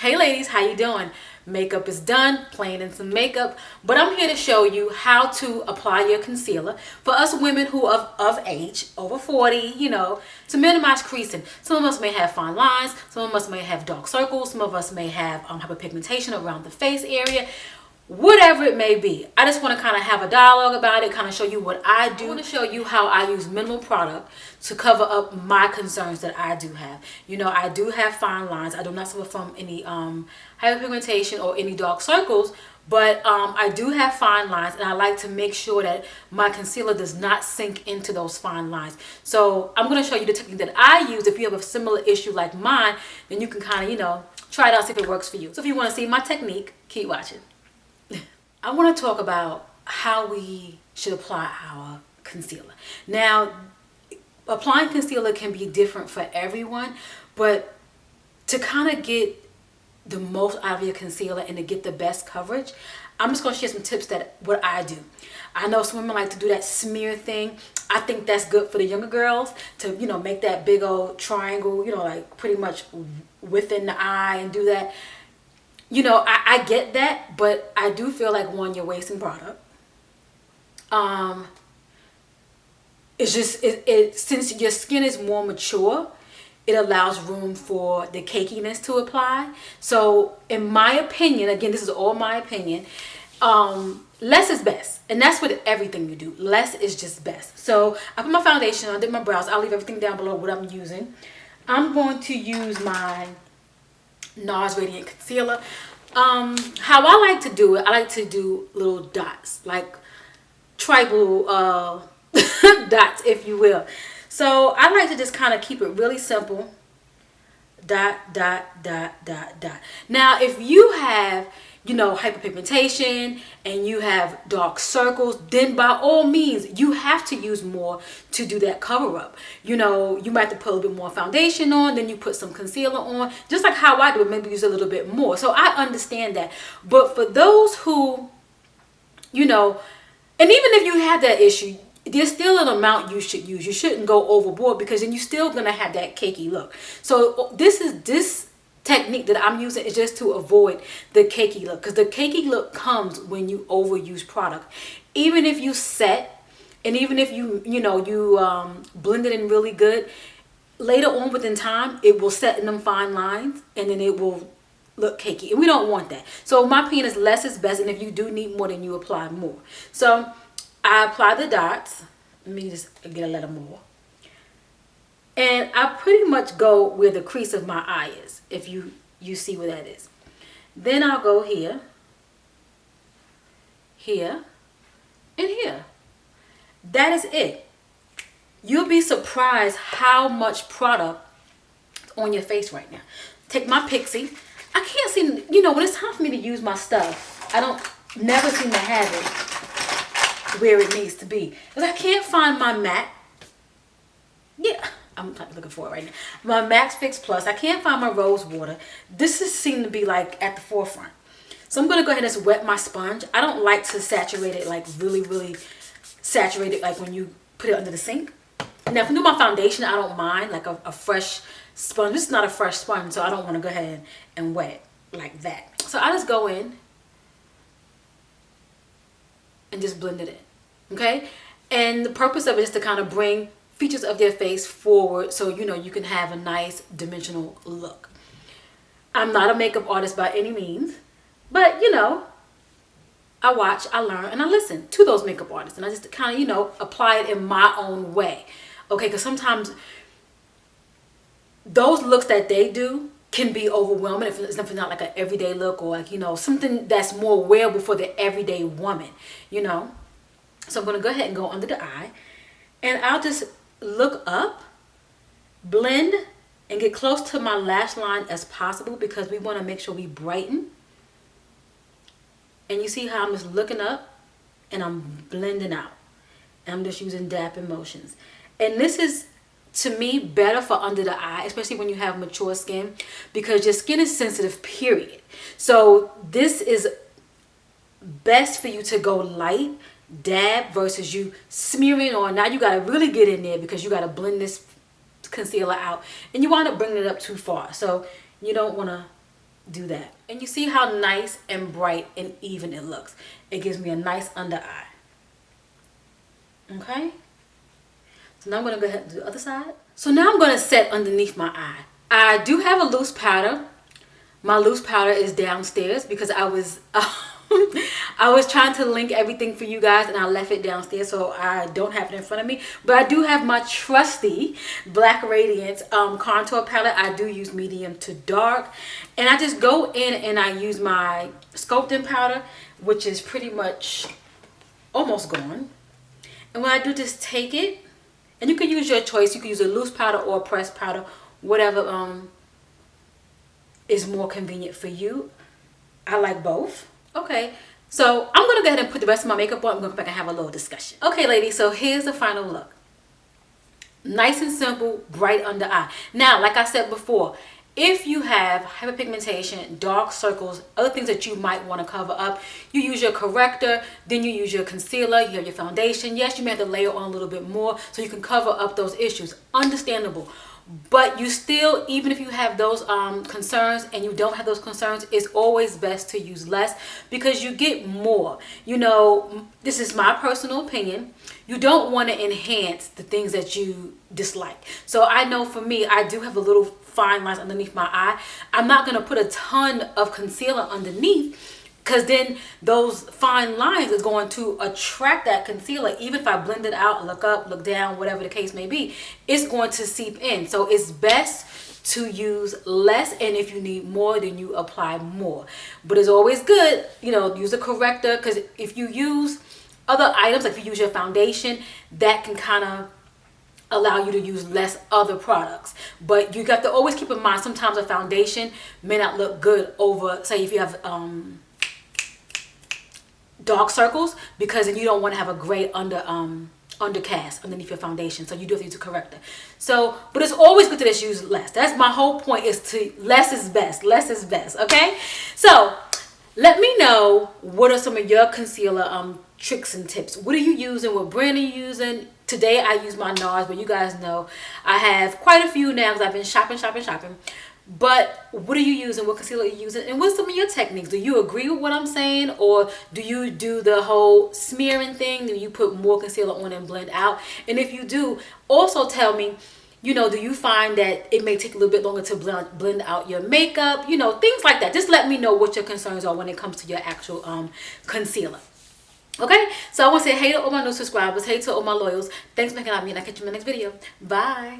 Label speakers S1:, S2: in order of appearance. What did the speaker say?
S1: Hey ladies, how you doing? Makeup is done, playing in some makeup, but I'm here to show you how to apply your concealer for us women who are of age, over 40, to minimize creasing. Some of us may have fine lines, some of us may have dark circles, some of us may have hyperpigmentation around the face area. Whatever it may be, I just want to kind of have a dialogue about it, kind of show you what I do. I want to show you how I use minimal product to cover up my concerns that I do have. I do have fine lines. I do not suffer from any hyperpigmentation or any dark circles, but I do have fine lines, and I like to make sure that my concealer does not sink into those fine lines. So I'm going to show you the technique that I use. If you have a similar issue like mine, then you can kind of, try it out, see if it works for you. So if you want to see my technique, keep watching. I want to talk about how we should apply our concealer. Now, applying concealer can be different for everyone, but to kind of get the most out of your concealer and to get the best coverage, I'm just going to share some tips that what I do. I know some women like to do that smear thing. I think that's good for the younger girls to, make that big old triangle, like pretty much within the eye and do that. I get that, but I do feel like, one, you're wasting product. It's just, since your skin is more mature, it allows room for the cakiness to apply. So in my opinion, again, this is all my opinion, less is best. And that's with everything you do. Less is just best. So I put my foundation on, I did my brows. I'll leave everything down below what I'm using. I'm going to use my NARS Radiant Concealer. How I like to do it, I like to do little dots, like tribal dots, if you will. So I like to just kind of keep it really simple. Dot, dot, dot, dot, dot. Now, if you have, hyperpigmentation and you have dark circles, then by all means, you have to use more to do that cover up. You might have to put a little bit more foundation on, then you put some concealer on, just like how I do it, maybe use a little bit more. So I understand that. But for those who, and even if you have that issue, there's still an amount you should use. You shouldn't go overboard, because then you're still going to have that cakey look. So this technique that I'm using is just to avoid the cakey look, because the cakey look comes when you overuse product. Even if you set, and even if you blend it in really good, later on within time it will set in them fine lines, and then it will look cakey, and we don't want that. So my opinion is less is best, and if you do need more, then you apply more. So I apply the dots. Let me just get a little more. And I pretty much go where the crease of my eye is, if you see where that is. Then I'll go here, here, and here. That is it. You'll be surprised how much product is on your face right now. Take my Pixie. I can't seem, when it's time for me to use my stuff, I don't never seem to have it where it needs to be. Because I can't find my MAC. Yeah. I'm looking for it right now. My Max Fix Plus. I can't find my Rose Water. This is seem to be like at the forefront. So I'm going to go ahead and just wet my sponge. I don't like to saturate it, like really, really saturate it, like when you put it under the sink. Now, if I do my foundation, I don't mind, like a fresh sponge. This is not a fresh sponge, so I don't want to go ahead and wet it like that. So I just go in and just blend it in. Okay? And the purpose of it is to kind of bring features of their face forward, so you can have a nice dimensional look. I'm not a makeup artist by any means, but I watch, I learn, and I listen to those makeup artists, and I just kind of apply it in my own way. Okay, because sometimes those looks that they do can be overwhelming if it's not like an everyday look, or like something that's more wearable for the everyday woman. So I'm going to go ahead and go under the eye, and I'll just look up, blend, and get close to my lash line as possible, because we want to make sure we brighten. And you see how I'm just looking up and I'm blending out. And I'm just using dapping motions. And this is, to me, better for under the eye, especially when you have mature skin, because your skin is sensitive, period. So this is best for you to go light, dab, versus you smearing on. Now you got to really get in there, because you got to blend this concealer out, and you wind up bringing it up too far. So you don't want to do that. And you see how nice and bright and even it looks. It gives me a nice under eye. Okay? So now I'm going to go ahead and do the other side. So now I'm going to set underneath my eye. I do have a loose powder. My loose powder is downstairs because I was I was trying to link everything for you guys and I left it downstairs, so I don't have it in front of me. But I do have my trusty Black Radiance contour palette. I do use medium to dark. And I just go in and I use my sculpting powder, which is pretty much almost gone. And what I do, just take it, and you can use your choice. You can use a loose powder or a pressed powder, whatever is more convenient for you. I like both. Okay, so I'm gonna go ahead and put the rest of my makeup on. I'm gonna come back and have a little discussion. Okay, ladies, so here's the final look. Nice and simple, bright under eye. Now, like I said before, if you have hyperpigmentation, dark circles, other things that you might want to cover up, you use your corrector, then you use your concealer, you have your foundation. Yes, you may have to layer on a little bit more so you can cover up those issues. Understandable. But you still, even if you have those concerns and you don't have those concerns, it's always best to use less because you get more. You know, this is my personal opinion. You don't want to enhance the things that you dislike. So I know for me, I do have a little fine lines underneath my eye. I'm not going to put a ton of concealer underneath because then those fine lines is going to attract that concealer. Even if I blend it out, look up, look down, whatever the case may be, it's going to seep in. So it's best to use less, and if you need more, then you apply more. But it's always good, you know, use a corrector, because if you use other items, like if you use your foundation, that can kind of allow you to use less other products. But you have to always keep in mind, sometimes a foundation may not look good over, say if you have dark circles, because then you don't want to have a gray undercast underneath your foundation, so you do have to use a corrector. So, but it's always good to just use less. That's my whole point, is to less is best. Less is best. Okay, so let me know, what are some of your concealer tricks and tips? What are you using? What brand are you using? Today I use my NARS, but you guys know I have quite a few now because I've been shopping. But what are you using? What concealer are you using? And what's some of your techniques? Do you agree with what I'm saying? Or do you do the whole smearing thing? Do you put more concealer on and blend out? And if you do, also tell me, you know, do you find that it may take a little bit longer to blend out your makeup? You know, things like that. Just let me know what your concerns are when it comes to your actual concealer. Okay, so I want to say hey to all my new subscribers, hey to all my loyals. Thanks for making out me, and I'll catch you in my next video. Bye.